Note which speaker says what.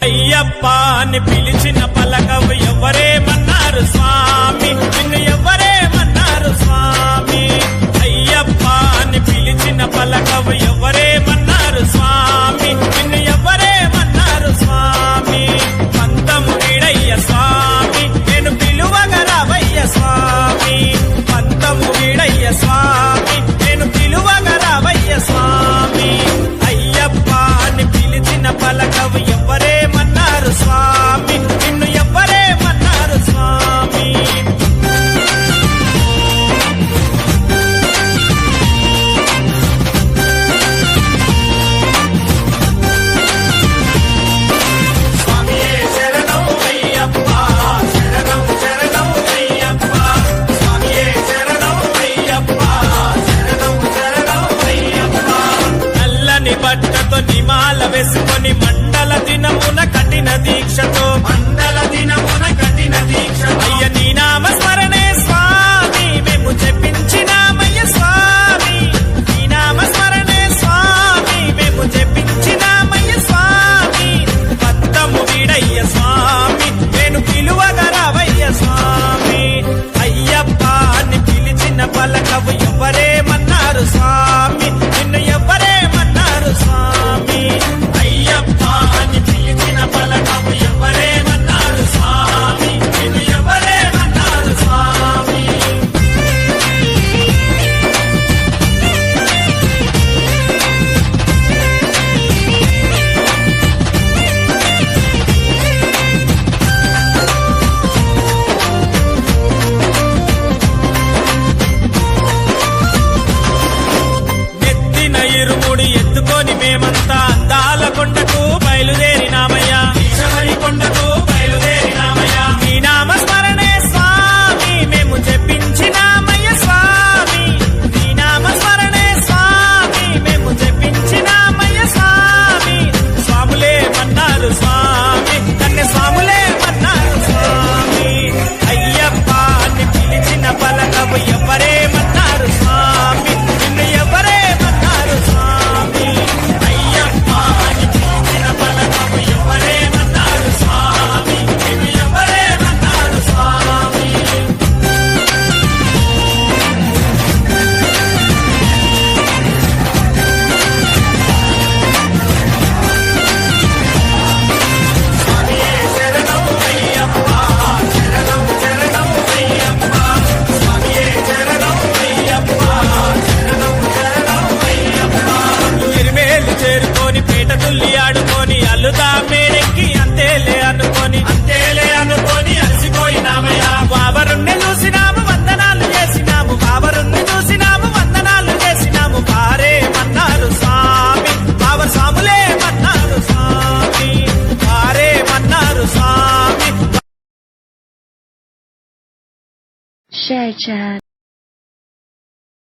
Speaker 1: అయ్యప్ప అని పిలిచిన పలకవు ఎవరేమన్నారు స్వామి, నిన్ను ఎవరేమన్నారు స్వామి. అయ్యప్ప అని పిలిచిన పలకవు ఎవరేమన్నారు స్వామి, నిన్ను ఎవరేమన్నారు స్వామి. పంతము వీడయ్య స్వామి, నేను పిలువగరావయ్య స్వామి. పంతము వీడయ్య స్వామి, నేను పిలువగరావయ్య స్వామి. అయ్యప్ప అని పిలిచిన పలకవు ఎవరేమన్నారు స్వామి, నిన్ను ఎవరేమన్నారు స్వామి. స్వామియే శరణం అయ్యప్ప, శరణం శరణం అయ్యప్ప. స్వామియే శరణం అయ్యప్ప, శరణం శరణం అయ్యప్ప. నల్లని బట్టతో నిమాల వేసుకొని మండల దినమున కఠిన దీక్షతో, మండల దినమున కఠిన దీక్షతో అయ్య నీ నామ స్మరణే స్వామి మేము జపించినామయ్య స్వామి. నీ నామ స్మరణే స్వామి మేము జపించినామయ్య స్వామి. పంతము వీడయ్య స్వామి, నేను పిలువగరావయ్య స్వామి. అయ్యప్ప అని పిలిచిన పలకవు ఎవరేమన్నారు స్వామి, నిన్ను ఎవరేమన్నారు స్వామి. అయ్యప్ప అని పిలిచిన పలకవు ఎవరేమన్నారు స్వామి, నిన్ను ఎవరేమన్నారు స్వామి. నెత్తిన ఇరుముడి ఎత్తుకొని మేమంతా అందాల కొండకు బయలుదేరినామయ్యా, ఈశవరి కొండకు బయలుదేరినామయ్యా. నీ నామ స్మరణే స్వామి మేము జపించినామయ్య స్వామి. నీ నామ స్మరణే స్వామి మేము జపించినామయ్య స్వామి. స్వాములే మన్నారు స్వామి, కన్య స్వాములే మన్నారు స్వామి. అయ్యప్ప అని పిలిచిన పలకవు ఎవరేమన్నారు స్వామి, నిన్ను ఎవరేమన్నారు స్వామి. అయ్యప్ప అని పిలిచిన పలకవు ఎవరేమన్నారు స్వామి, నిన్ను ఎవరేమన్నారు స్వామి. స్వామియే శరణం అయ్యప్ప, శరణం శరణం అయ్యప్ప. స్వామియే శరణం అయ్యప్ప, శరణం శరణం అయ్యప్ప. ఇరిమేలు చేరుకొని పీట తుల్లి ఆడుకొని అల్లుదా మేరెక్కి అంతేలే అనుకొని, అంతేలే అనుకొని అలసిపోయినామయ్యా. బాబరుణ్ణి చూసినాము వందనాలు చేసినాము, బాబరుణ్ణి చూసినాము వందనాలు చేసినాము. పారేమన్నారు స్వామి, బాబర్ స్వాములేమన్నారు స్వామి. పారేమన్నారు స్వామి.
Speaker 2: Share chat.